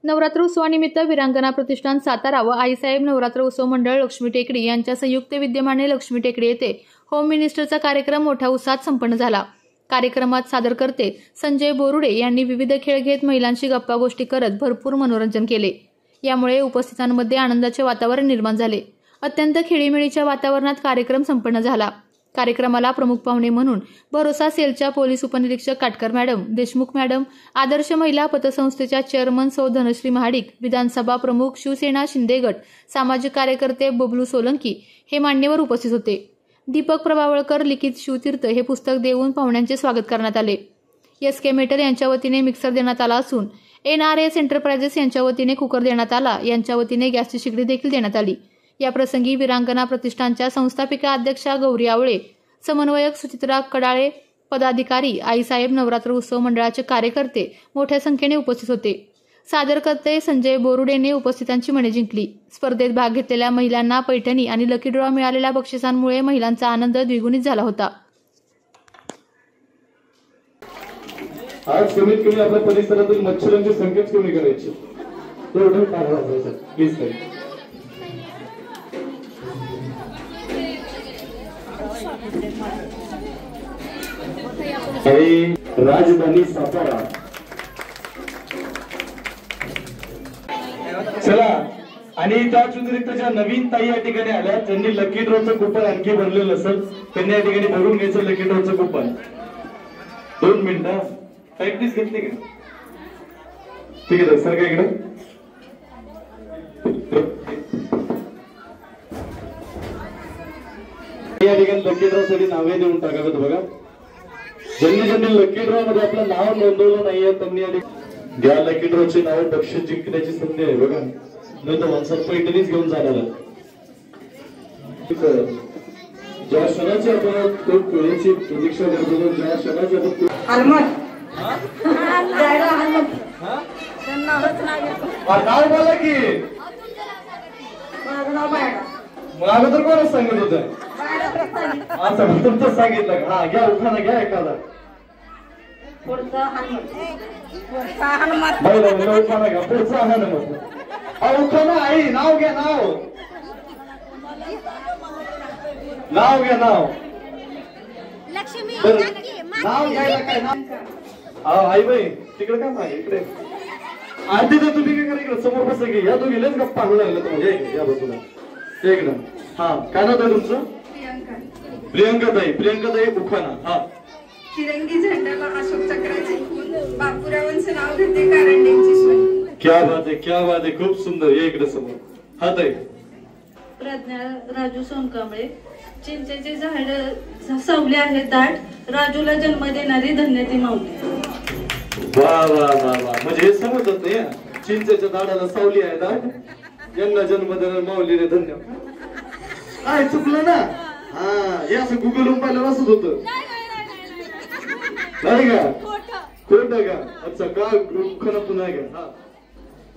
नवरात्र उत्सवानिमित्त वीरांगना प्रतिष्ठान सातारा व आईसाहेब नवरात्र उत्सव मंडळ लक्ष्मी टेकडी यांच्या संयुक्त विद्यमाने लक्ष्मी टेकडी येथे होम मिनिस्टरचा कार्यक्रम मोठ्या उत्साहात संपन्न झाला। कार्यक्रमात सादरकर्ते संजय बोरुडे यांनी विविध खेळ घेत महिलांशी गप्पा गोष्टी करत भरपूर मनोरंजन केले। यामुळे उपस्थितांमध्ये आनंदाचे वातावरण निर्माण झाले। अत्यंत खेळीमेळीच्या वातावरणात कार्यक्रम संपन्न झाला। कार्यक्रमाला प्रमुख पाहुणे म्हणून भरोसा सेलच्या पोलीस उपनिरीक्षक काटकर मॅडम, देशमुख मॅडम, आदर्श महिला पतसंस्थेच्या चेअरमन सौ धनश्री महाडिक, विधानसभा प्रमुख शिवसेना शिंदे गट, सामाजिक कार्यकर्ते बबलू सोलंकी हे मान्यवर उपस्थित होते। दीपक प्रभावळकर लिखित शिवतीर्थ हे पुस्तक देऊन पाहुण्यांचे स्वागत करण्यात आले। SK मेटल यांच्या वतीने मिक्सर देण्यात आला असून NRS एंटरप्राइजेस यांच्या वतीने कुकर देण्यात आला। यांच्या वतीने गॅसची शेगडी देखील देण्यात आली। या प्रसंगी वीरांगना प्रतिष्ठानच्या संस्थापिका अध्यक्षा गौरी आवळे, समन्वयक सुचित्रा कडाळे, पदाधिकारी, आईसाहेब नवरात्र उत्सव मंडळाचे कार्यकर्ते मोठ्या संख्येने उपस्थित होते। सादरकर्ते संजय बोरुडेने उपस्थितांची मने जिंकली। स्पर्धेत भाग घेतलेल्या महिलांना पैठणी आणि लकी ड्रॉ मिळालेल्या बक्षिसांमुळे महिलांचा आनंद द्विगुणित झाला होता। आज कमीत कमी आपल्या परिसरातील मच्छरांची संख्याच कमी करायची। प्लीज राजधानी सातारा। चला, आणि त्याच व्यतिरिक्त ज्या नवीन ताई या ठिकाणी आल्या त्यांनी लकी ड्रॉचं कुपन आणखी भरलेलं असेल त्यांनी या ठिकाणी भरून घ्यायचं लकी ड्रॉचं कुपन। 2 मिनिटं प्रॅक्टिस घेतली का? ठीक आहे सर, काय इकडे या ठिकाणी लकी ड्रॉ साठी नावे देऊन टाकावेत बघा। ज्यांनी ज्यांनी लकी ड्रॉ मध्ये आपलं नाव नोंदवलं नाहीये त्यांनी या लकी ड्रॉची नाव बक्षीस जिंकण्याची संधी आहे बघा। नाही तर माणसात पैठणीच घेऊन जाणार आहे। ज्या क्षणाची आपण तो वेळेची प्रतीक्षा करतो, ज्या क्षणाची आपण नाव बोला की मग अगोदर कोणच सांगत होतं? अच्छा, तुमचं सांगितलं का? हा घ्या, उखाणा घ्या एखादा उखाणा घ्या, पुढचा हनुमत। उखाणा आई नाव घ्या, नाव घ्या, नाव घ्यायला काय नाव? आई बाई तिकडे काय नाही, इकडे आधी तर तुम्ही काय करा, इकडे समोर बसा की या दोघी लस गप्पा आणू लागले तुम्हाला। या बाजूला एकदम। हा, काय नाव आहे तुमचं? प्रियंकाताई उखाणा। हा, तिरंगी झेंड्याला अशोक चक्राचे खून, बापूरावांचं नाव घेते कारंड्याची सोय। क्या बात आहे, क्या बात आहे, खूप सुंदर। या इकडे समोर। हा ताई। प्रज्ञा राजू सोनकांबळे, चिंचेचे झाड सावली आहे दाट, राजूला जन्म देणारी धन्य ती माऊली। वा वा वा वा, म्हणजे हे समजत नाही, चिंचेच्या झाडाला सावली आहे दाट, यांना जन्म देणारी माऊली रे धन्य। काय चुकलं ना? हा, हे असं गुगलवरून पाहिलं असंच होतं नाही का? खोट का? अच्छा, का उखाणा पुन्हा घ्या। हा,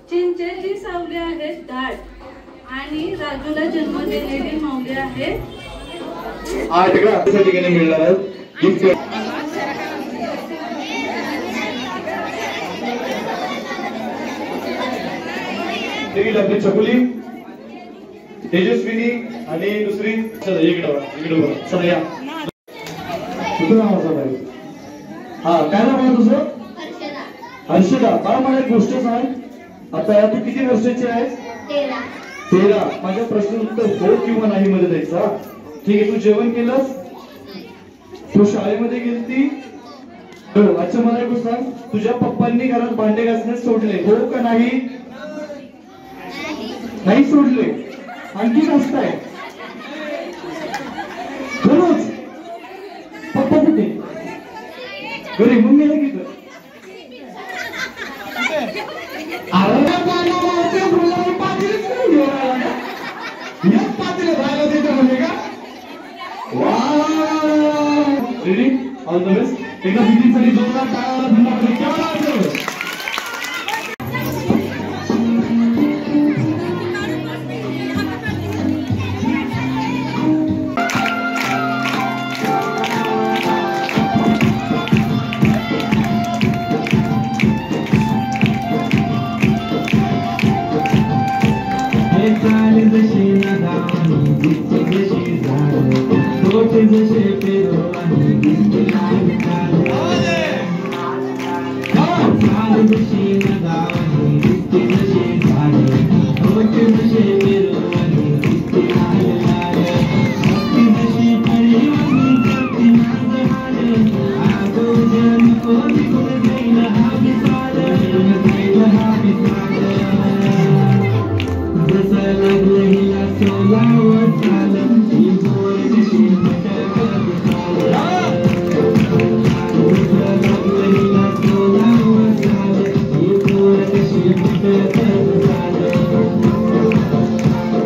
चिंचेची सावली आहे दाट आणि राजूला जन्म देणारी माऊली आहे। 8 का त्या ठिकाणी मिळणार आहे। आपली छकुली, तेजस्विनी आणि दुसरी इकडे चला या। कुठं नाव असं? हा, काय नाव आहे तुझं? हर्षदा। बाळा मला एक गोष्ट सांग, आता तू किती वर्षाची आहे? 13। माझ्या प्रश्न उत्तर हो किंवा नाही मध्ये द्यायचा। ठीक आहे, तू जेवण केलंस? तू शाळेमध्ये गेलती? हो। अच्छा, मला एक गोष्ट सांग, तुझ्या पप्पांनी घरात भांडे घासण्यास सोडले, हो का नाही? नाही सोडले, आणखी घासताय? खरंच? पप्पा कुठे? घरी, मम्मी आहे की? रेडी? All the best. एका दिदीसाठी जोरदार टाळ्या धन्यवाद। जशी नगावानी दिसते जशी झाड तोटे जसे पेरो आणि दिसते लाल झाड जशी नगावानी दिसते जशी झाड तोटे जसे पेरो आणि दिसते लाल भक्ती जशी परिवानी करते माझं हाड आगो जन कोणी कोण जाईल हा विसार जाईल हा विसार जसं लागलं हिला सोलावं झालं ही बोर जशी मटकत झालं जसं लागलं हिला सोलावं झालं ही बोर जशी मटकत झालं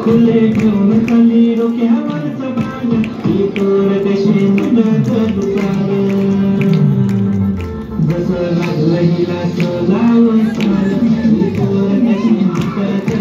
खुले घेऊन खाली डोक्यावरचं बाण ही बोर जशी मटकत झालं जसं लागलं हिला सोलावं झालं ही बोर जशी मटकत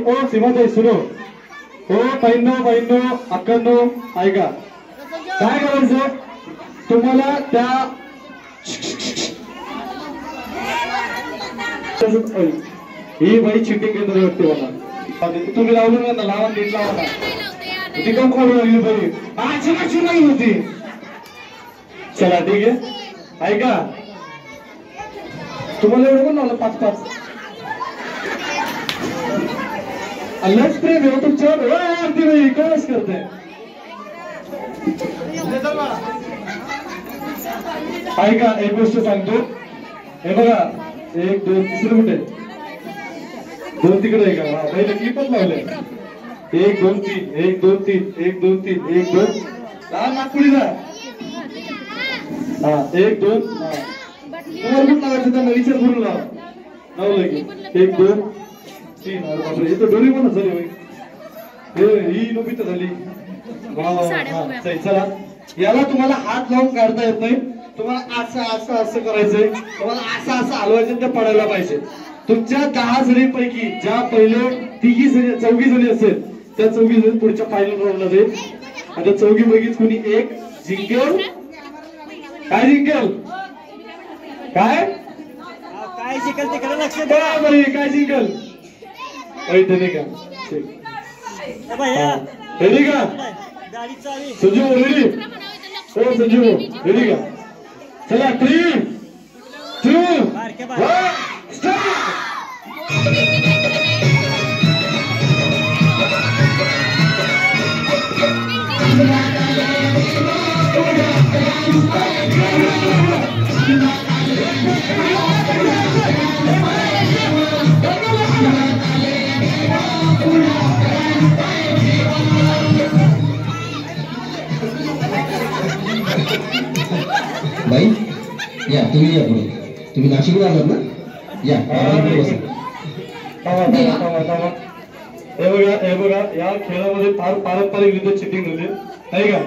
ओ सीमाताई सुनो ओ बहिणो अक्कांनो ऐका काय करायचं तुम्हाला त्या ही बाई चिटिंग केंद्र वाटते मला तुम्ही लावलं ना लावा नीट लावा ना ती कम करू लागली बरी माझी कशी नाही होती. चला ठीक आहे ऐका तुम्हाला एवढं पण लावलं 5-5 लस प्रेम आहे तुमच्यावर अगदी बाई कळच करते. ऐका एक गोष्ट सांगतो हे बघा 1 2 तिसरं कुठे 2 तिकडे आहे का पहिले क्लिपच लावले 1 2 3 1 2 3 1 2 3 1 2 नागपुरीला हा 1 2 तुम्हाला पण लावायचं त्यांना विचार करून लावा लावलं की 1 2 3 अरे बापरे हे तर डोरी पण झाली ही नोबी तर झाली. चला याला तुम्हाला हात लावून काढता येत नाही तुम्हाला असं करायचंय तुम्हाला असं हलवायचं ते पडायला पाहिजे. तुमच्या 10 जणींपैकी ज्या पहिले 4 जणी असेल त्या 4 जणी पुढच्या फायनल राऊंडला जाईल आणि त्या 4 पैकीच कोणी एक जिंकेल. काय जिंकेल काय शिकल तिकडे लक्ष बरोबर काय जिंकेल नाही का रेडी का संजू रेडी हो संजू रेडी का चला 3 2 1 स्टार्ट. बाई या तुम्ही या पुढे तुम्ही नाशिकला आलात ना या हे बघा या खेळामध्ये फार पारंपरिक रित्या चिटिंग झाली नाही का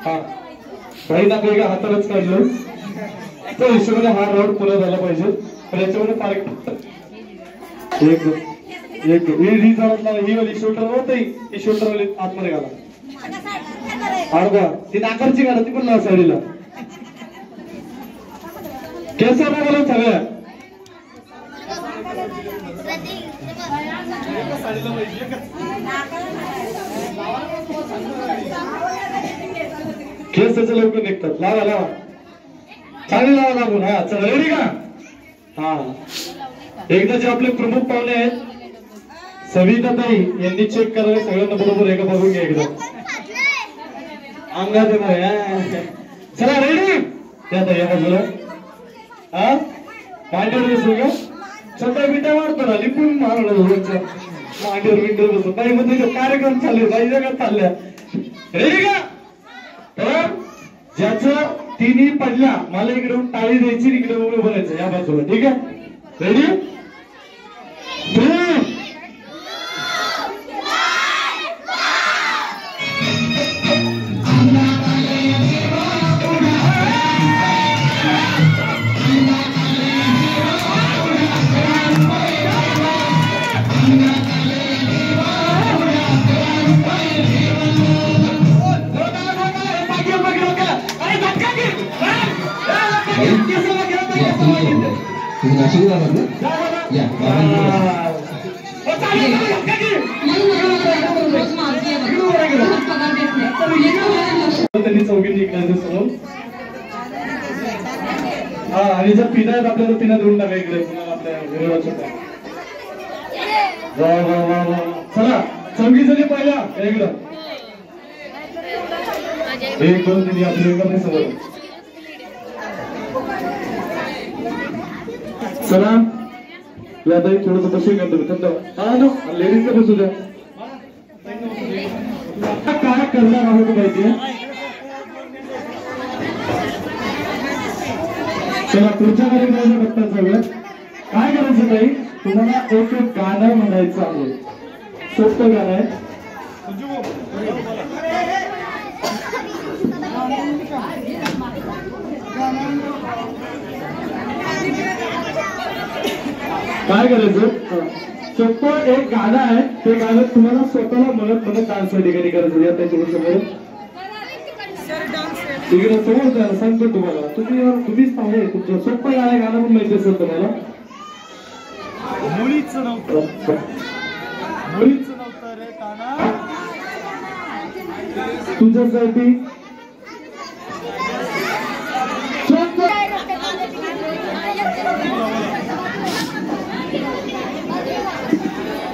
हा काही ना काही हातालाच काढलं त्या हिशोबाने हा राऊंड पुरा झाला पाहिजे पण याच्यामध्ये फार एक ही झाडातला ही वाली शोल्डर होती ही शोल्डर वाली आतमध्ये घाला अर्धा ती नाकारची घाला ती पण साडीला केसर घालून सगळ्या केस त्याचे लवकर निघतात लावा लावा चांगले लावा लागून हा चला रेडी का हा एकदा जे आपले प्रमुख पाहुणे आहेत सविताताई यांनी चेक करायला सगळ्यांना बरोबर आहे का बघून घ्या एकदा अंगात चला रेडी त्या या बाजूला हा मांडीवर बसू का छोट्या बिट्या मारतो ना लिपून मारलं मांडीवर बिंडीवर बसू बाई मध्ये कार्यक्रम चालले बाई जगात चालल्या रेडी का तर ज्याचं तिन्ही पडल्या मला इकडे टाळी द्यायची इकडे उभं बनायचं या बाजूला ठीक आहे रेडी 3 तुम्ही नाशिकला आलात ना या त्यांनी चौघींनी इकडे समोर हा आणि जर पिना आहेत आपल्याला पिना देऊन टाका इकडे आपल्या विरोधाच्या चला चौघी जणी पहिल्या इकडं 1 2 3 आपल्या इकडे समोर चला या ताई थोडंसं बसून घ्या तुम्ही थंड हा ना लेडीज का बसू द्या काय करणार आहोत माहितीये चला पुढच्या कार्यक्रमाला बघता जाऊया काय करायचं ताई तुम्हाला एक गाणं म्हणायचं आहे सोपं गाणं आहे काय करायचं सोपं एक गाणं आहे ते गाणं तुम्हाला स्वतःला म्हणत डान्स ठिकाणी करायचं या त्याच्यावर तिकडे समोर द्यायला सांगतो तुम्हाला तुम्हीच पाहुणे तुमचं सोपं गाणं पण माहिती असेल तुम्हाला मुलीचं नाव मुलींचं नव्हतं रे काना तुझ्यासाठी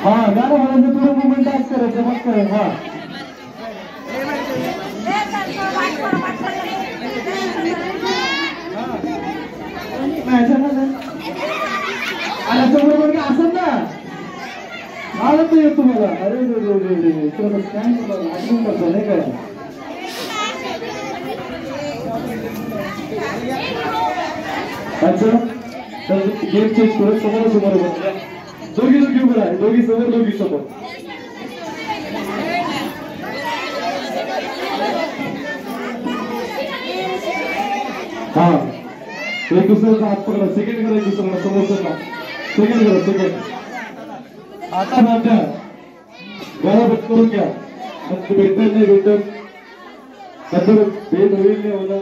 हा गाणं म्हणायचं थोडं मुवमेंट आज करायचं मग करायचं हा समोर पण काय असत ना आवडत येत तुम्हाला अरे काय आठवण करतो नाही काय अच्छा तर गेम चेंज करत समोर दोघी दोघी उभं आहे दोघी समोर दोघी समोर हा एक दुसऱ्याचा हात पकडा सेकंड करा एक दुसऱ्याला समोरचा सेकंड करा सेकंड आता नाट्या गाला बट करून घ्या भेटत नाही भेटत नंतर भेट होईल नाही होणार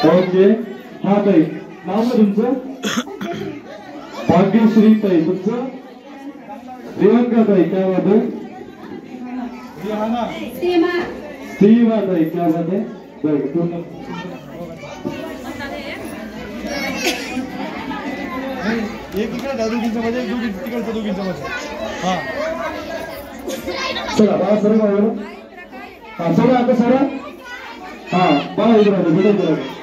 ओके हा ताई नाव ना तुमचं भाग्यश्री ताई तुमचं प्रियंका ताई क्या बात है सीमा ताई क्या बात है पूर्ण एक इकडे दोघींच्या मध्ये एक दोघी तिकडचं दोघींच्या मध्ये हा चला बाळा सर हा सगळं आता सर हा बाळा इकडे राहतो भेटत राहतो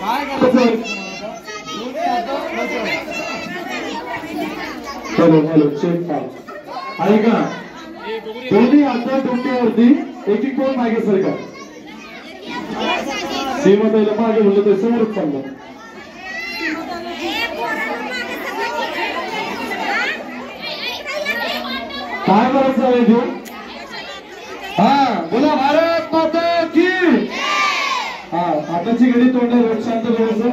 काय करायचं चलो चलो चेक आहे का दोन्ही आता डोक्यावरती एक एक कोण मागे सर का सीमाताईला मागे म्हणलं तर समोरच चाललं काय करायचं आहे घेऊन हा बोला भारत माता की हा आताची घडी तोंडावर शांत करायचं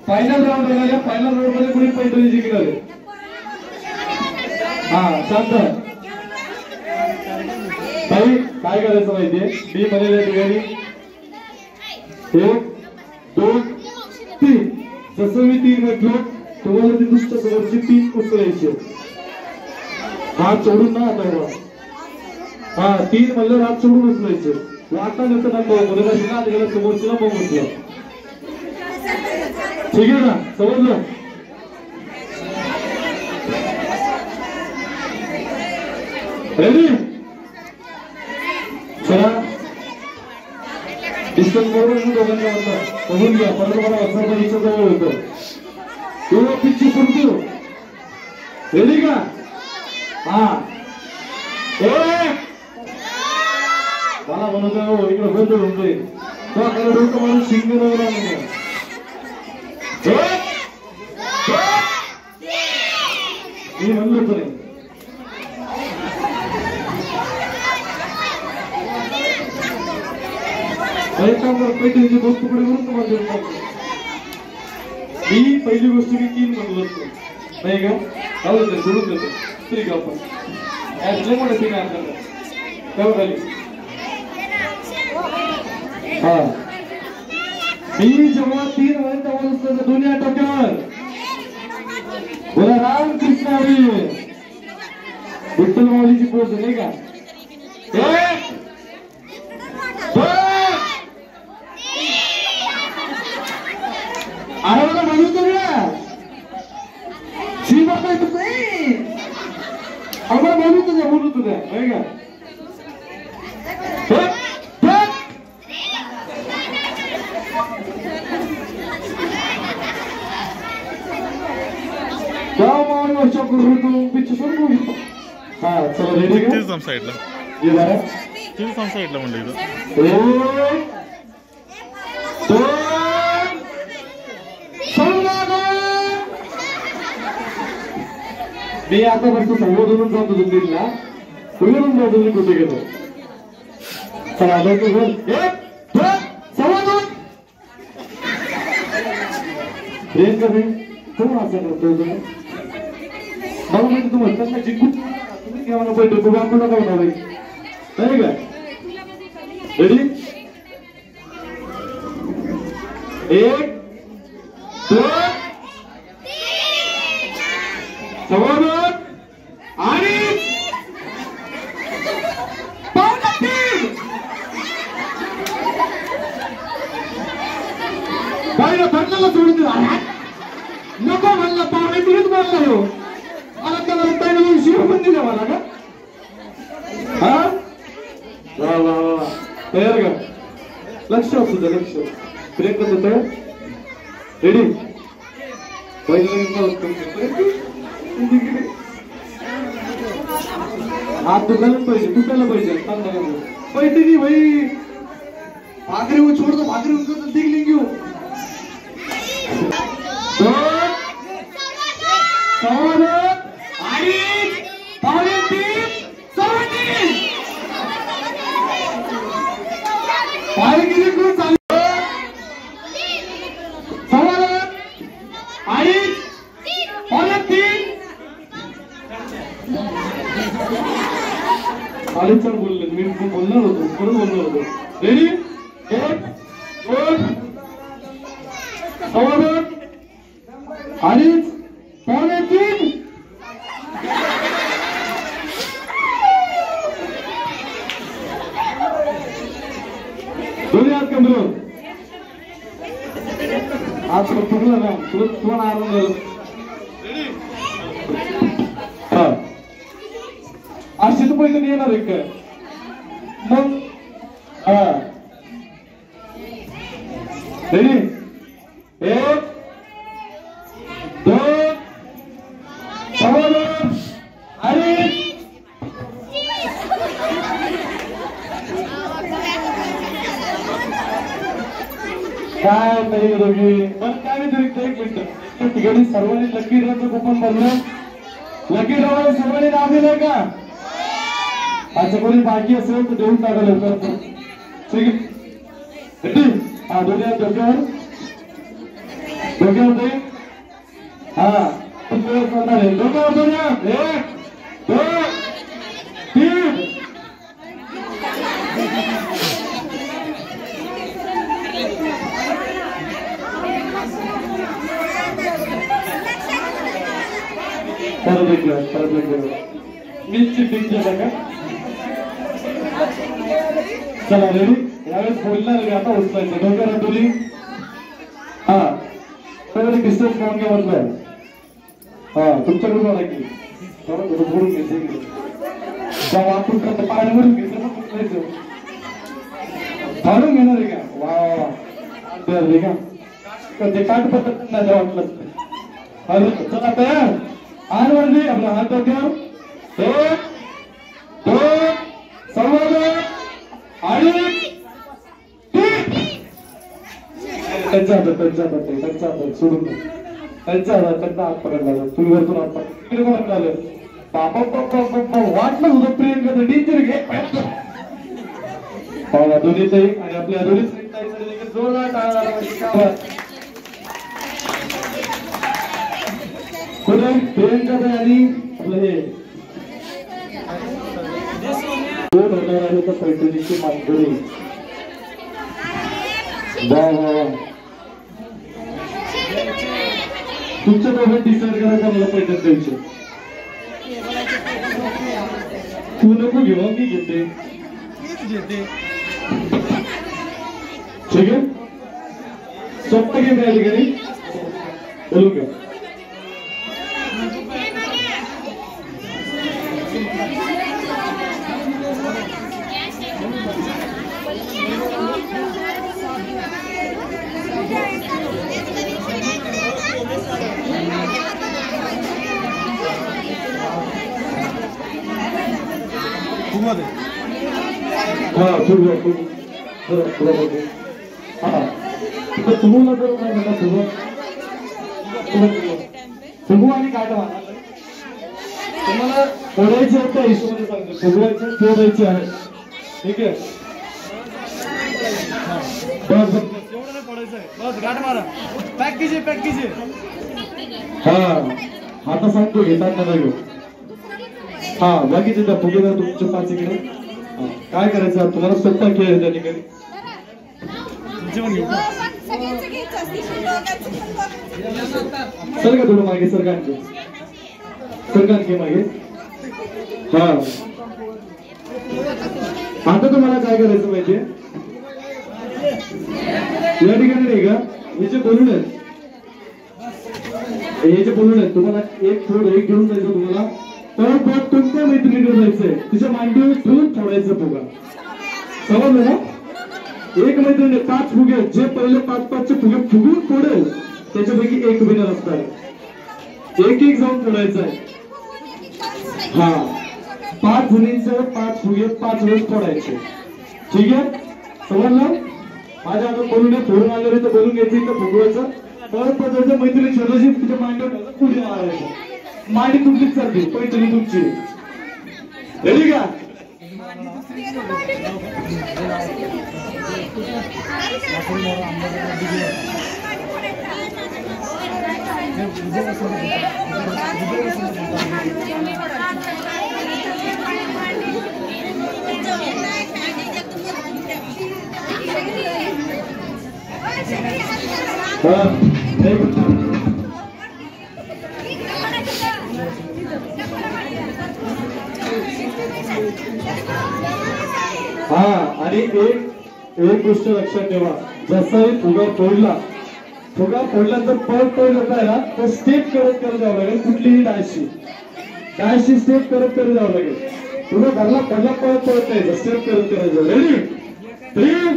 फायनल राऊंड राहिला फायनल राऊंड मध्ये कुणी पैठणी जिंकणार हा शांत ताई काय करायचं माहितीये मी म्हणेल ठिकाणी 1 2 3 जसं मी 3 म्हटलं तुम्हाला ती दुसऱ्या समोरची 3 उचलायची हात सोडून ना आता हा 3 म्हणलं हात सोडून उचलायचे वाटता नंतर ना बरोबर गेला समोरच्याला मग उचला ठीक आहे ना समजलं रेडी चला डिस्टन्स बरोबर दोघांना होतं बघून घ्या परत मला असा इच्छा जवळ होतं दोन पिच्ची पुरतो रेडी का हा मला म्हणतो इकडे बंद होतोय डोकं म्हणून शिंग मी म्हणलो तरी पैठणची गोष्ट पुढे म्हणून तुम्हाला देऊन टाकतो मी पहिली गोष्ट मी 3 म्हणलो असतो नाही का चालू ते सोडून देतो ठीक आहे आपण मोठे तीन आपल्याला तेव्हा खाली हा मी जेव्हा 3 म्हणून तेव्हा असतं दोन्ही टोक्यावर बोला राम कृष्ण हरी विठ्ठल माऊलीची पोच नाही का अरे मला म्हणून तुला सीमा काय तुझं आम्हाला बोलू तुझ्या नाही का वर्षा करून तू पिक्चर सोडून हा चला रेडी का साईडला ये जरा साईडला म्हणलं इथं 1 2 मी आता फक्त संबोधून जातो दिल्लीला तुम्ही पण बाजूने कुठे गेलो चला लवकर बोल 1 2 सव्वा 2 प्रियंका भाई कोण असं करतो तुम्ही मला माहिती तुम्हाला त्यांना जिंकून तुम्ही केव्हा बैठक तुम्ही आपण नका होणार नाही का रेडी 1 2 सव्वा 2 आणि बाईला भरलेला सोडून दिला नको म्हणलं पाहुणे तिरीच बोलला हो मला त्याला त्याने शिव पण दिला मला का हा वा वा वा तयार का लक्ष तुझं लक्ष ब्रेक करत होतं रेडी हात दुखायला पाहिजे तुटायला पाहिजे पैसे की भाई भाकरी छोडतो भाकरी उंच दिगलिंग घेऊ 2 सव्वा 2 आणि पावणे 3 सव्वा 3 पाय किती करून चालू सव्वा 2 आणि पावणे 3 आलेच बोलले मी बोलणार होतो परत बोलणार होतो रेडी 1 2 सव्वा 2 आणि पावणे 3 दोन्ही हात कमरेवर आज पकडला ना तुम्हाला आराम झाला हा आज तिथं पैसे येणार आहे काय मग हा रेडी 1 2 सव्वा 2 आणि काय नाही दोघी पण काय व्यतिरिक्त 1 मिनिट ठिकाणी सर्वांनी लकी ड्रॉचं कुपन भरलं लकी ड्रॉला सर्वांनी नाव दिलंय का असं कोणी बाकी असेल तर देऊन टाका लवकर ठीक आहे हा दोन्ही हात डोक्यावर डोक्यावर जाईल हा डोक्यावर दोन्ही हात 1 2 3 परत मीच पिक्चर का चला रेडी यावेळेस बोलणार रे आता उचलायचं डोक्यावर डोली हा पहिले डिस्टन्स पाहून घ्या म्हटलं हा तुमच्याकडून मला की थोडं थोडं बोलून घ्यायचं जेव्हा आपण करतो पाण्यावरून घ्यायचं मग उचलायचं फाडून घेणार आहे का वा रे का ते काट पद्धत नाही वाटलं चला तयार आन वरली आपला हात डोक्यावर 1 2 सव्वा 2 आणि 3 त्यांचा हात सोडून त्यांचा हात पकडला तुम्ही वरतून हात पकड इकडे कोण आलं बाबा वाटलं होतं प्रियंका तर डेंजर घे पावा दोन्ही ताई आणि आपल्या दोन्ही जोरदार टाळा कुठे प्रियंका ताई आणि आपलं हे 2000 आहे तर पैठणीची मानकरी वा वा तुमच्या दोघं डिसाईड करायचं मला पैठण द्यायचं तू नको घेऊ मी घेते ठीक आहे सोपं घेते या ठिकाणी बोलू का सुगू आणि काटवा तुम्हाला फोडायचे आहेत त्या हिशोबाने सांगतो. फुगवायचे फोडायचे आहे. ठीक आहे. बस एवढं नाही पडायचं आहे. बस गाठ मारा. पॅक कीजिए, पॅक कीजिए. हा आता सांगतो घेतात ना घेऊ. हा बाकीचे त्या फुगेला तुमचे 5 इकडे. काय करायचं तुम्हाला सोप्पा खेळ आहे त्या ठिकाणी. सर का थोडं मागे सरकारचे मागे. हा आता तुम्हाला काय करायचं माहितीये या ठिकाणी नाही का हे जे बोलून आहेत तुम्हाला एक घेऊन जायचं. तुम्हाला परत तुमच्या मैत्रिणीकडे जायचंय. तिच्या मांडीवर ठेवून फोडायचं फुगा. समजलं ना. एक मैत्रिणी 5 फुगे जे पहिले 5-5चे फुगे फुगून फोडेल त्याच्यापैकी एक विनर असतात. एक जाऊन फोडायचं आहे. हा 5 जणींचे 5 फुगे 5 वेळेस फोडायचे. ठीक आहे. समजलं. माझ्या आता बोलून फोडून आले तर बोलून घ्यायचं इथं फुगवायचं. परत त्याच्या मैत्रिणी छोट्याशी तिच्या मांडीवर पुढे मारायचं. मांडी तुमचीच चालते. पैठणी तुमची. रेडी का. हा आणि एक गोष्ट लक्षात ठेवा. जसंही फुगा फोडला तर परत जात आहे ना तर स्टेप करत जावं लागेल. कुठलीही डायशी स्टेप करत जावं लागेल. फुगा घरला पडला परत यायचं. स्टेप करत करायचं. Ready 3,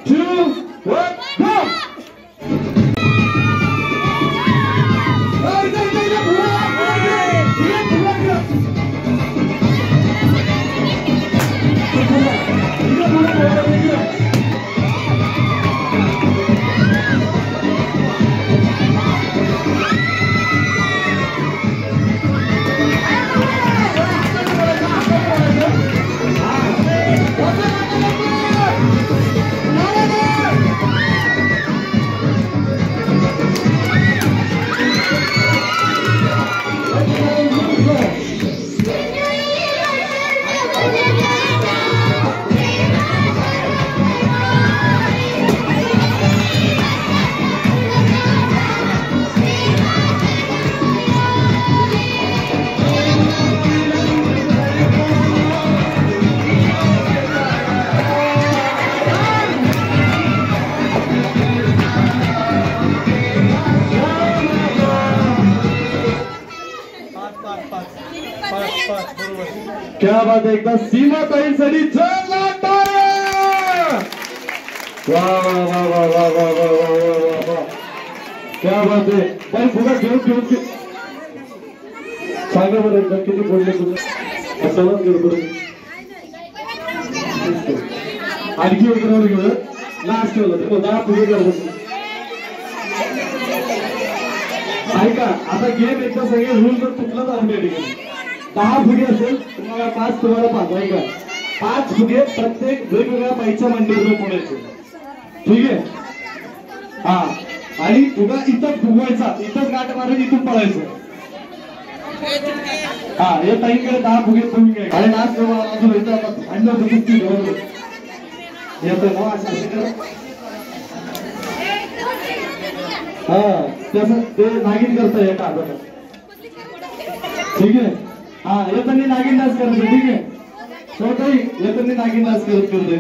2, 1 go. क्या बात है. एकदा सीमा ताईंसाठी वाह क्या बात आहे. पण फुगा घेऊन सांगा बरं एकदा किती बोलले तुम्ही. आणखी एक राऊंड घेऊ. लास्ट ठेवलं 10 फुगे करतो. ऐका आता गेम एकदा सगळे रूल जर तुटला तर आम्ही ठिकाणी 10 फुगे असेल तुम्हाला 5 तुम्हाला 5. ऐका 5 फुगे प्रत्येक वेगवेगळ्या बाईच्या मांडीवर फोडायचे. ठीक आहे. हा आणि फुगा इथं फुगवायचा. इथंच गाठ मारून इथून पळायचं. हा हे ताईंकडे 10 फुगे तुम्ही घ्या. आणि लास्ट अजून इथं कुस्ती बरोबर येतं ना असं. हा तसं ते नागिन करता एका हातात. ठीक आहे. हा येताना नागिन डान्स करायचं. ठीक आहे. स्वतःही येताना नागिन डान्स करते.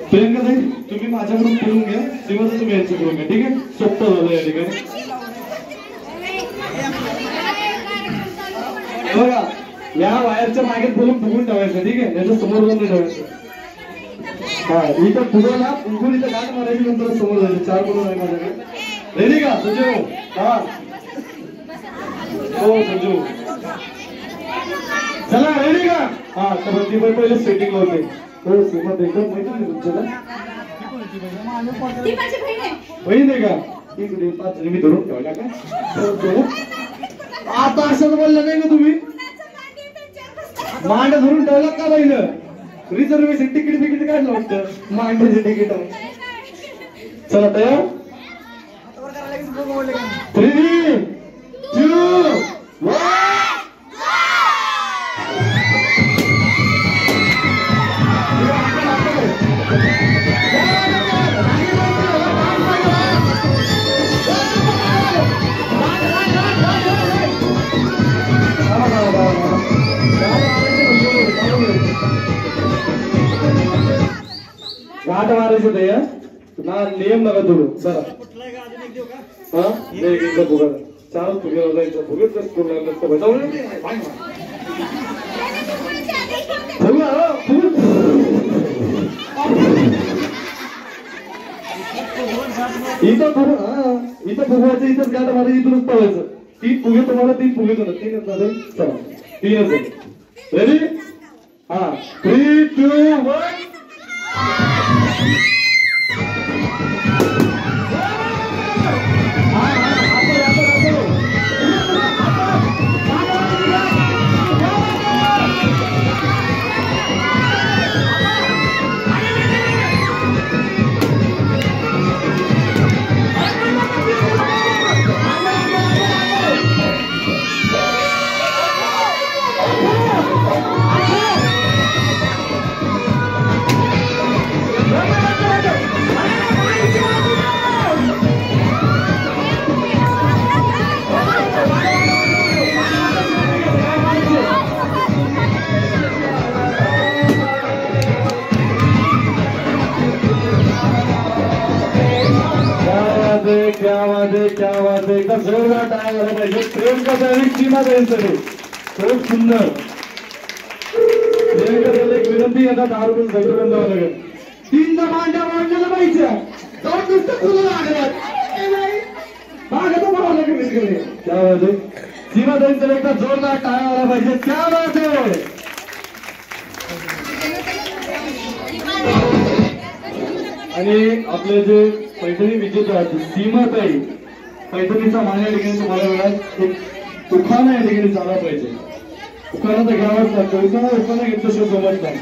प्रियंका ताई तुम्ही माझ्याकडून बोलून घ्या. श्रीमंत तुम्ही यांचं करून घ्या. ठीक आहे. सोपं झालं या ठिकाणी. बघा या वायरच्या मागे बोलून फुगून ठेवायचं. ठीक आहे. याच्या समोर जाऊन ठेवायचं. हा इथं फुगवला फुगून इथं गाठ मारायची. नंतर समोर जायचं. 4 बोलून आहे माझ्याकडे. रेडी का संजू. हा हो संजू. हा तर ती पण पहिले सेटिंग होते. हो सीमा एकदम माहिती नाही तुमच्याला ती माझी बहीण आहे. बहीण आहे का? इकडे 5 जणी मी धरून ठेवला का? आता असं बोललं नाही का तुम्ही? मांड धरून ठेवला का बहीण? रिझर्वेशन तिकीट काढलं वाटतं मांडीचे तिकीट. चला तयार 3, 2, 1 गाठ मारायचं ते ना नियम नका तुला. चला हा एकदा बघा 4 फुगे लावायचं. फुगे तर स्कूल लागलं तर जाऊ नये. इथं फुगवायचं इथंच गाठ मारायचं इथूनच पळायचं. 3 फुगे तुम्हाला 3 फुगे होतात. 3 झाले. चला 3 रेडी. हा 3, 2, 1 क्या बात है एकदम जोरदार टाळ्या झाल्या पाहिजे. प्रेम कसं आहे सीमा त्यांचं खूप सुंदर. प्रेम कसं एक विनंती येतात 10 रुपये सगळं बंद व्हावं लागेल. 3 मांड्या मांडलेल्या पाहिजे. 2 नुसतं फुलं लागल्यात मागं म्हणावं लागेल तिकडे. क्या बात आहे सीमा त्यांचं एकदा जोरदार टाळ्या झाल्या पाहिजे. क्या बात आहे. आणि आपले जे पैठणी विजेते आहेत सीमाताई पैठणीचा मान या ठिकाणी तुम्हाला वेळात एक उखाणा या ठिकाणी चालला पाहिजे. उखाणा तर घ्यावाच लागतो. उखाणा घेतल्याशिवाय जमत नाही.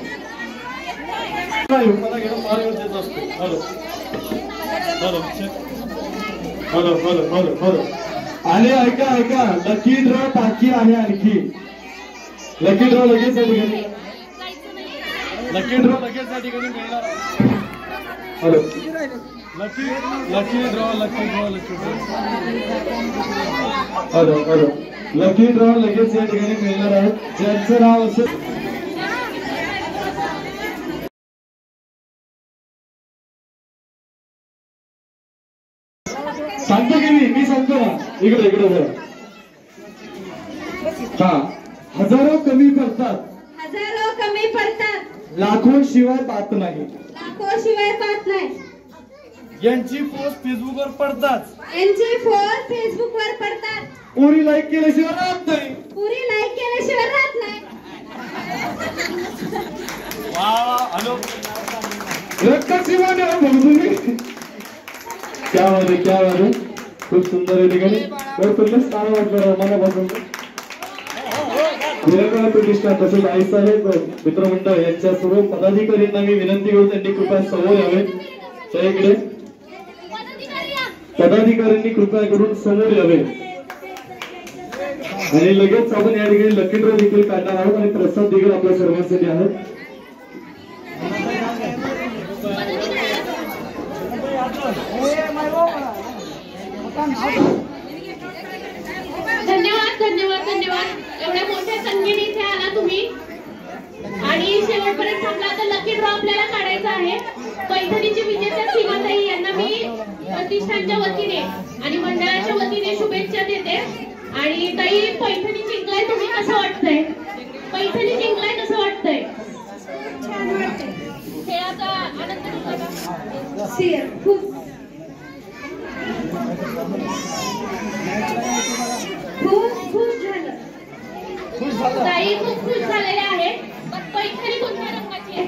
उखाणा घेणं फार गरजेचं असतं. हॅलो आणि ऐका लकी ड्रॉ टाकी आहे. आणखी लकी ड्रॉ लगेच या ठिकाणी मिळणार. हॅलो लकी ड्रॉ लगेच या ठिकाणी मिळणार आहे. ज्यांचं नाव असेल सांगतो की मी सांगतो ना. इकडे बघा. हा हजारो कमी पडतात लाखो शिवाय पाहत नाही. यांची पोस्ट फेसबुकवर पडतात. पुरी लाईक केल्याशिवाय राहत नाही. हॅलो तुम्ही क्या वाटे खूप सुंदर या ठिकाणी तुम्ही स्थान वाटलं मनापासून. प्रतिष्ठान तसेच आई साहेब मित्रमंडळ यांच्या सर्व पदाधिकाऱ्यांना मी विनंती करून त्यांनी कृपया समोर यावे. त्याकडे पदाधिकाऱ्यांनी कृपया करून समोर यावे. आणि लगेच आपण या ठिकाणी लकी ड्रॉ देखील काढणार आहोत आणि प्रसाद देखील आपल्या सर्वांसाठी आहे. धन्यवाद एवढ्या मोठ्या संख्येने इथे आला तुम्ही आणि शेवटपर्यंत थांबला. आता लकी ड्रॉ आपल्याला काढायचा आहे. पैठणीचे विजेते सीमाताई यांना मी प्रतिष्ठानच्या वतीने आणि मंडळाच्या वतीने शुभेच्छा देते. आणि ताई पैठणी जिंकलाय तुम्ही कसं वाटतंय? पैठणी जिंकलाय कसं वाटतंय? खेळाचा आनंद घेतला का? खूप झालं. ताई खूप खुश झालेले आहेत. पैठणी कोणत्या रंगाची आहे?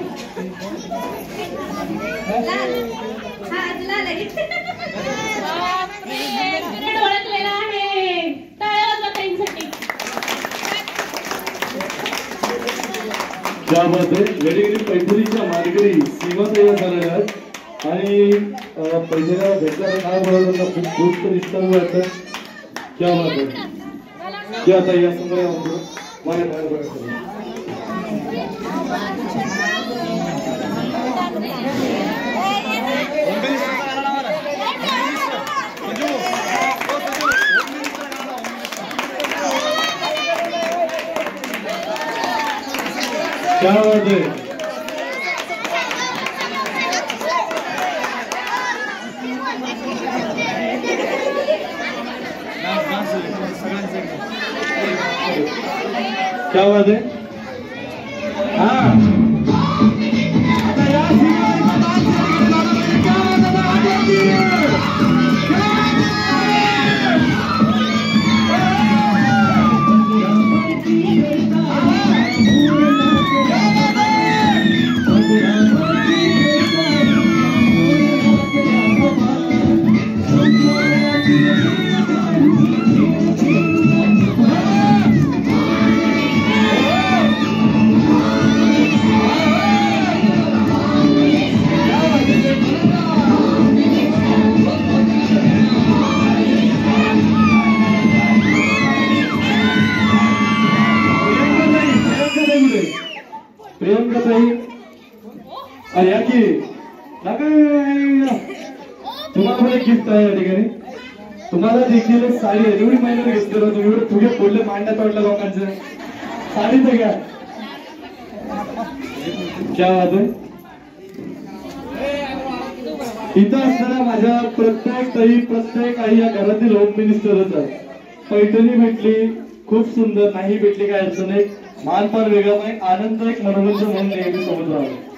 पिरियड ओळखलेला आहे. टाळ्या वाजवा ताईंसाठी. क्या बात आहे. वेळेगडी पैठणीच्या मार्गरी सीमाताई झालेल्या आहेत आणि पैठणीला भेटल्यावर काय बोलायला खूप गोष्ट दिसताना वाटतं. क्या बात आहे. क्या ताई या समोर माझ्या बाहेर बघायचं. क्या बात है. क्या बात है. हाँ तुम्हाला एक गिफ्ट आहे या ठिकाणी. तुम्हाला देखील एक साडी आहे. एवढी महिन्यात घेतलेलं तुम्ही एवढे फुगे फोडले मांड्या तोडल्या लोकांचं. साडी तर घ्या. क्या बात आहे. इथं असणाऱ्या माझ्या प्रत्येक ताई प्रत्येक आई या घरातील होम मिनिस्टरच आहे. पैठणी भेटली खूप सुंदर, नाही भेटली काय अडचण नाही. मानपान वेगळा नाही, आनंद एक मनोरंजन म्हणून नेहमी सोबत राहावं.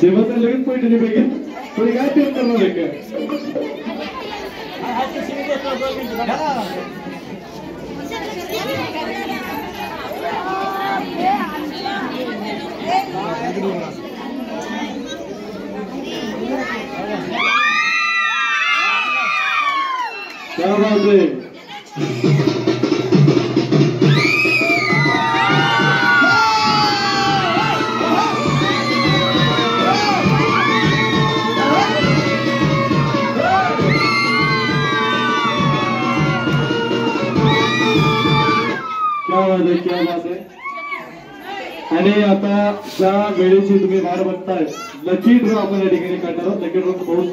सेवा तर लगेच पैठणी पैकी थोडी काय पेन करणार आहे का. क्या बात है. क्या बात आहे. आणि आता ज्या वेळेची तुम्ही वाट बघताय, लकी ड्रॉ आपण या ठिकाणी काढणार आहोत. लकी ड्रॉ बहुत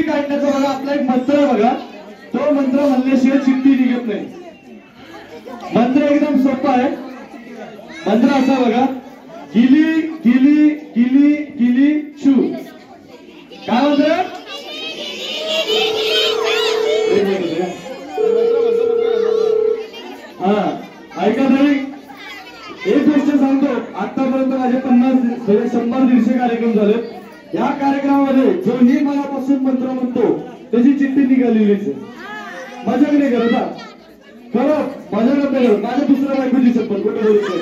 काढण्याचा बघा आपला एक मंत्र आहे बघा. तो मंत्र म्हणल्याशिवाय चिठ्ठी निघत नाही. मंत्र एकदम सोपा आहे. मंत्र असा बघा, गिली गिली गिली गिली शू. काय मंत्र? हा ऐका तरी एक गोष्ट सांगतो. आतापर्यंत माझे 100-150 कार्यक्रम झाले. या कार्यक्रमामध्ये जो ही मनापासून मंत्र म्हणतो त्याची चिठ्ठी निघालेलीच आहे. मजाक नाही करत हा. खरं मजाक नाही करत. माझ्या दुसऱ्या बायकोची शपथ कुठे बोलत नाही.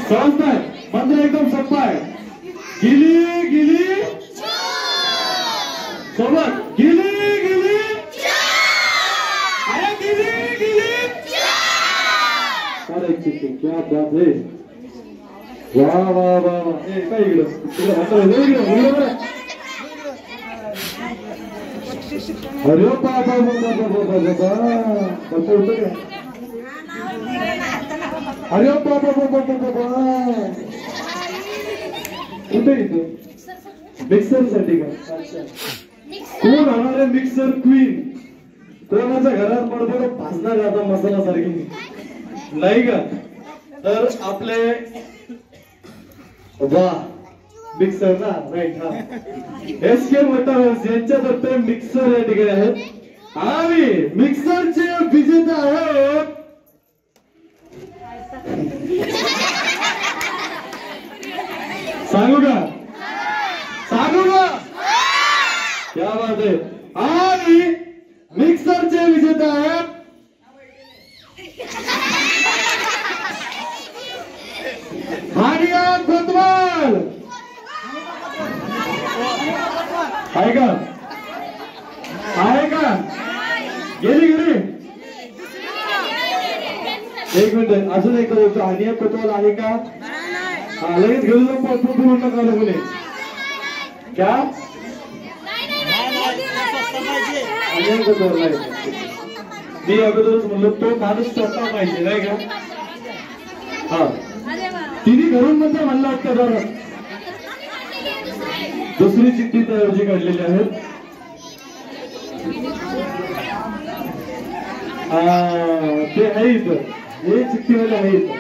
समजताय? मंत्र एकदम सोपा आहे. गिली गिली सोबत गिली गिली अरे गिली गिली. अरे चिठ्ठी क्या बात है. वा वा वा वा. काय इकडं अरे बाबा बाबा बाबा बाबा कसं होतं का. अरे बाबा कुठे इथे मिक्सर साठी का? कोण होणार आहे मिक्सर क्वीन? कोणाच्या घरात पडतो भाजणार आता मसाला सारखी नाही का? तर आपले वा मिक्सर ना राईट. हा SK मोटर्स यांच्यातर्फे मिक्सर या ठिकाणी आहेत आणि मिक्सरचे विजेता आहेत सांगू का? क्या बात आहे. आणि मिक्सरचे विजेता आहेत हानिया कोतवाल. आहे का? गेली घरी. एक मिनिट अजून एक बोलतो. हानिया कोतवाल आहे का? हा लगेच घेऊन नका कोणी क्या मी अगोदरच म्हणलो तो माणूस स्वतः पाहिजे नाही का? हा तिने घरून म्हणजे म्हणला वाटतं बरं. दुसरी चिठ्ठी त्याऐवजी काढलेली आहे. ते आहे इथं हे चिठ्ठीमध्ये आहे इथं.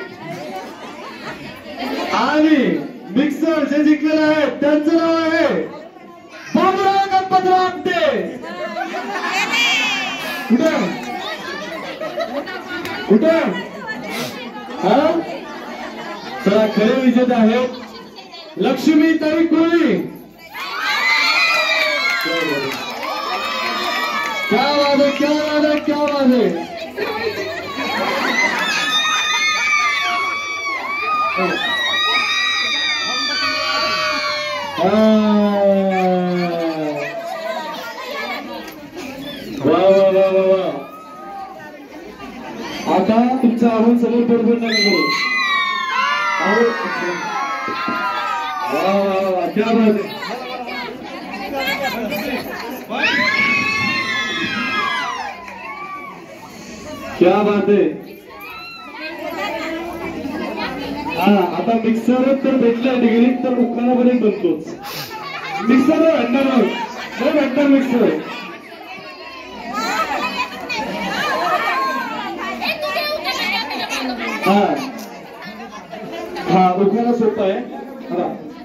आणि मिक्सर जे जिंकलेलं आहे त्यांचं नाव आहे बाबुराव गणपतराव आपटे. कुठे हा चला खरे विजेते आहेत लक्ष्मीताई कोळी. क्या बात है. वा आता तुमचा आवाज समोर बरोबर नाही करू. वा क्या बात है. क्या बात आहे. हा आता मिक्सर तर भेटल्या ठिकाणी तर उखाणापर्यंत बनतोच. मिक्सर भेटणार मिक्सर. हा उखाणा सोपा आहे.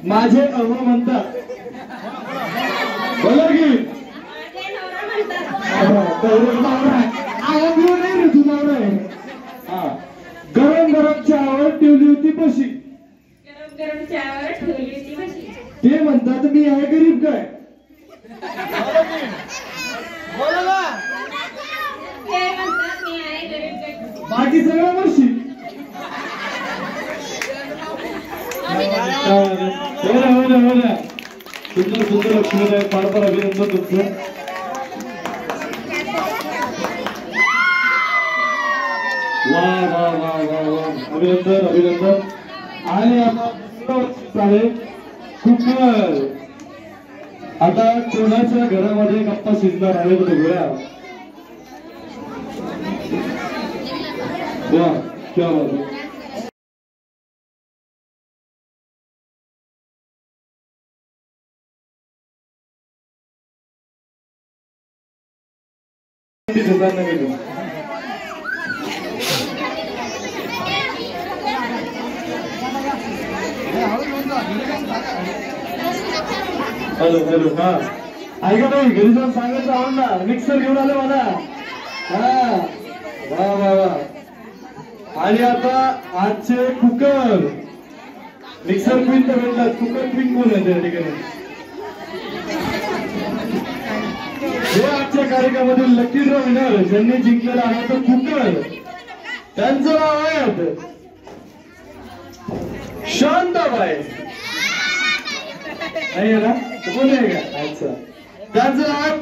माझे अहो म्हणतात बोला की गरम गरम चहावर ठेवली होती बशी. ते म्हणतात मी आहे गरीब काय? बाकी सगळ्या वर्षी सुंदर लक्ष्मीताई फार अभिनंदन तुमचं. वा अभिनंदन. आणि कुकर आता कोणाच्या घरामध्ये गप्पा शिजणार आहे बघूया. वा क्या बात आहे. हॅलो हा ऐका नाही घरी जाऊन सांगायचं आवड ना मिक्सर घेऊन आलं मला. हा वा आणि आता आजचे कुकर मिक्सर क्वीन तर भेटतात. कुकर क्वीन कोण आहे त्या ठिकाणी? हे आजच्या कार्यक्रमातील लकी ड्रॉ विनर ज्यांनी जिंकलेला आहे तो कुकर. त्यांचं नाव आहे शांताबाई. नाही ना कोण आहे का? अच्छा त्यांचं नाव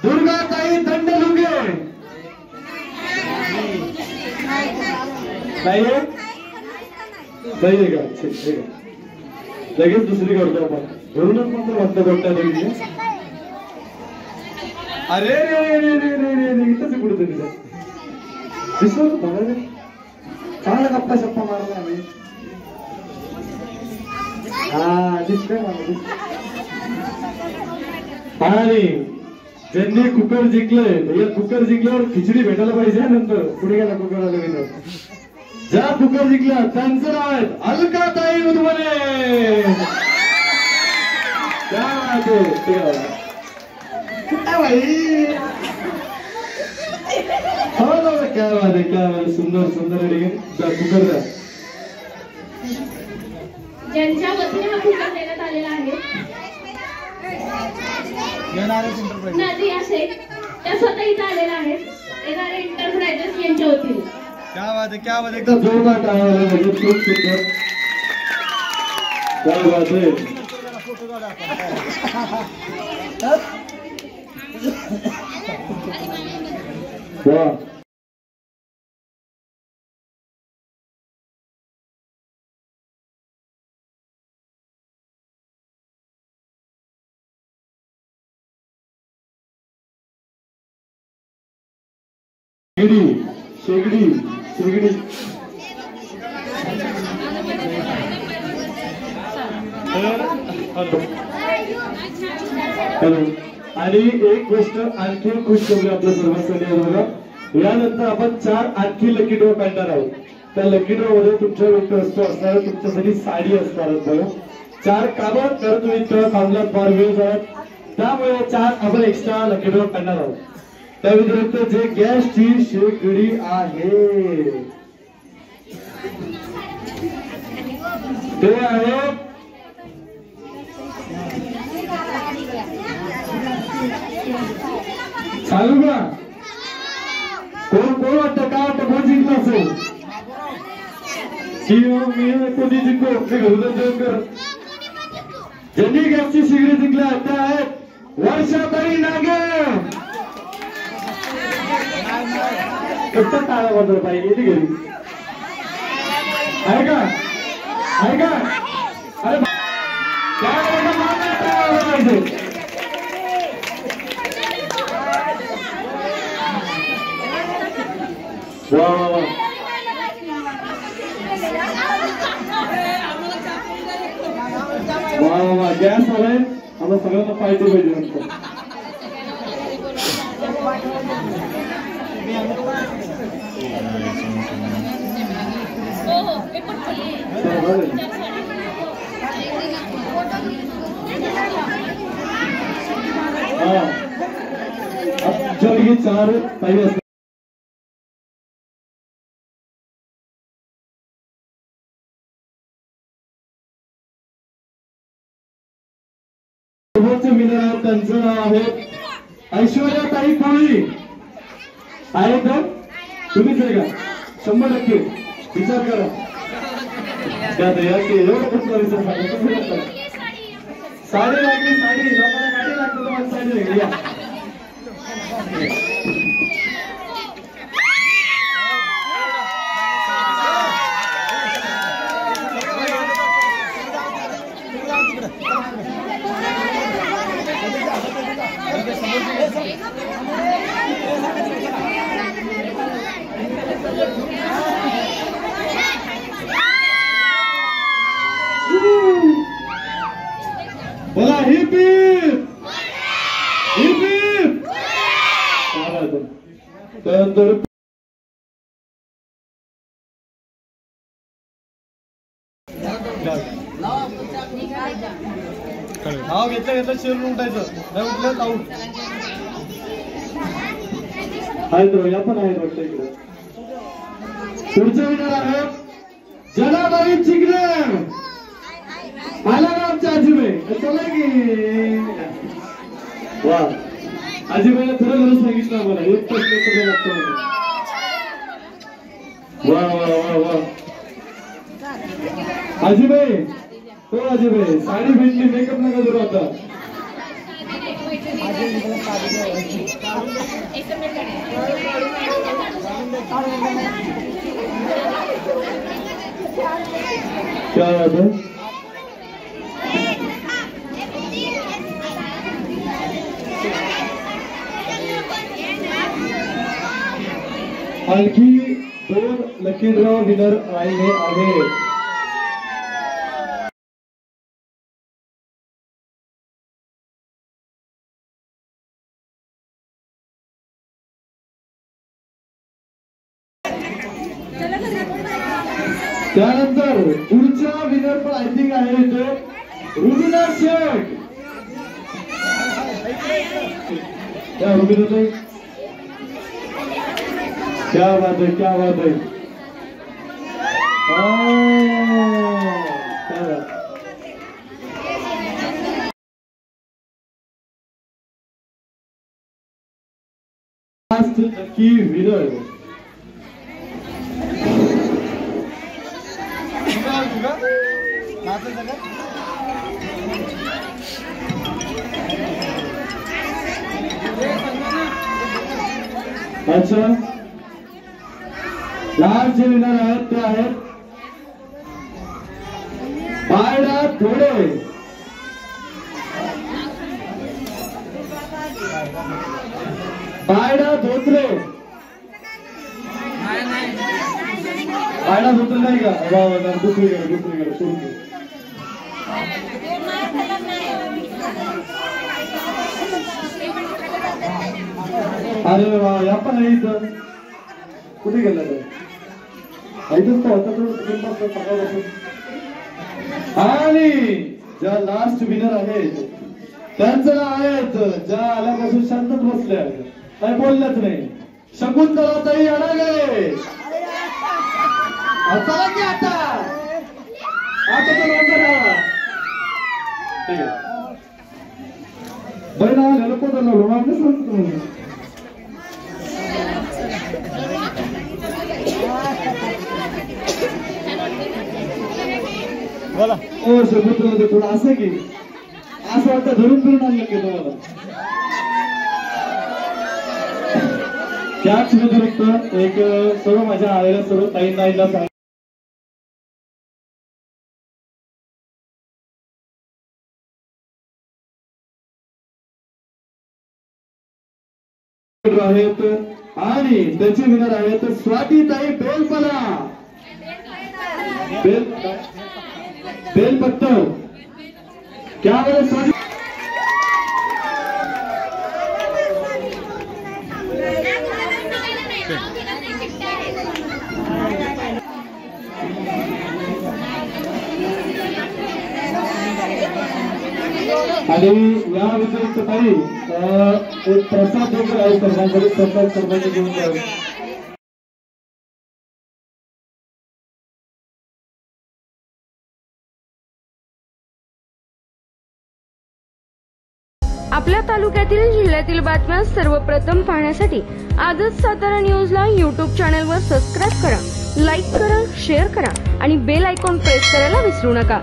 दुर्गाताई दंडलुगे. नाहीये का? लगेच दुसरी करतो आपण. घरूनच मात्र वाटतं बघता तुम्ही. अरे रे रे रे रे रे रे इथंच कुठं तरी दिसत बघा. चांगला गप्पा शप्पा मारला आम्ही. हा दिसतंय मला. आणि ज्यांनी कुकर जिंकलंय या कुकर जिंकल्यावर खिचडी भेटायला पाहिजे. नंतर पुढे गेला कुकर आलं. ज्या कुकर जिंकल्या त्यांचं नाव आहे अलकाताई उदवले. काय बात आहे, काय बात. सुंदर सुंदर कुकर द्या. ज्यांच्या वतीने हा कुकर देण्यात आलेला आहे नाझिया शेख, त्या स्वतः इथं आलेल्या आहेत. येणारे एंटरप्राइजेस यांच्या वतीने. क्या बात है, क्या बात है. एकदम जोरदार टाळ्या वाजवा. खूप सुंदर. काय बात आहे. वा शेगडी शेगडी हॅलो. आणि एक गोष्ट आणखी खुश ठेवली आपल्या सर्वांसाठी बघा. यानंतर आपण 4 आणखी लकी ड्रॉ काढणार आहोत. त्या लकी ड्रॉ मध्ये तुमच्या वस्तू असणार, तुमच्यासाठी साडी असणार बघा. 4 कामं तर तुम्ही इथं थांबलात, फार वेळ झाला, त्यामुळे 4 आपण एक्स्ट्रा लकी ड्रॉ काढणार आहोत. त्या व्यतिरिक्त जे गॅसची शेगडी आहे ते आहे सांगू का? कोण वाटतं, काय वाटतं, कोण जिंकलं असेल? मी कोणी जिंकलो मी घरून जेवण कर. ज्यांनी गॅसची शेगडी जिंकल्या त्या आहेत वर्षाताई नागे. फक्त टाळा वाजवलं पाहिजे. येते घरी आहे का? आहे का? अरे वा वा वा. वा वा वा. गॅस आलाय, आम्हाला सगळ्यांना पाहिजे पाहिजे नंतर. चलिए 4 पहले विनर त्यांचं नाव आहे ऐश्वर्याताई कोळी. आहे तर तुम्हीच आहे का? 100% विचार करा. साडी लागली, साडी लोकांना गाडी लागते, तुम्हाला साडी लागली. बोला हिप हिप हिप हिप. त्यानंतर नाव घेतलं शिरून उठायचं, नाही उठलं आऊट. आहेत या पण आहेत वाटतं इकडे. पुढचे विनर आहेत जनाबाई चिकणे. आला ना आमच्या आजीबाई. चला की वा. आजीबाईला खरं सांगितलं आम्हाला एक प्रश्न लागतो. वा वा वा वा. आजीबाई हो आजीबाई साडी भेटली, मेकअप नका करू आता. क्या बात है. आणखी 2 लकी ड्रॉ विनर आले आहेत. त्यानंतर पुढचा विनर पण आय थिंक आहे तो रुबिना शेख. क्या रुबिना शेख, क्या बात है, क्या बात है. क्या बात. लास्ट लकी विनर अच्छा. लास्ट जे विनर आहेत ते आहेत पायडा थोडे. पायडा धोत्रे. पायडा धोत्रे नाही का? दुसरीकडे अरे वा, या पण नाही इथं. कुठे गेला ते? इथंच तो होता. आणि ज्या लास्ट विनर आहेत त्यांचं नाव आहेत, ज्या आल्यापासून शांतच बसल्या, काही बोलल्याच नाही. शकुंतलाताई अडागे. चला की आता तर लवकर आला. ठीक आहे. बरं ना नको तर बोला. ओ शकुंतला थोडं असं की असं वाटतं धरून फिरून आणलं की तुम्हाला. त्याच व्यतिरिक्त एक सर्व माझ्या आलेल्या सर्व ताईंना सांग आहेत आणि त्याचे विनर आहेत स्वातीताई बेलपला. बेलपत्तर. क्या बोले स्वाती. आणि या व्यतिरिक्त काही एक प्रसाद देखील आहे सर्वांकडे. प्रसाद सर्वांनी घेऊन जावे. आपल्या तालुक्यातील जिल्ह्यातील बातम्या सर्वप्रथम पाहण्यासाठी आजच सातारा न्यूजला YouTube चॅनलवर सबस्क्राईब करा, लाईक करा, शेअर करा आणि बेल आयकॉन प्रेस करायला विसरू नका.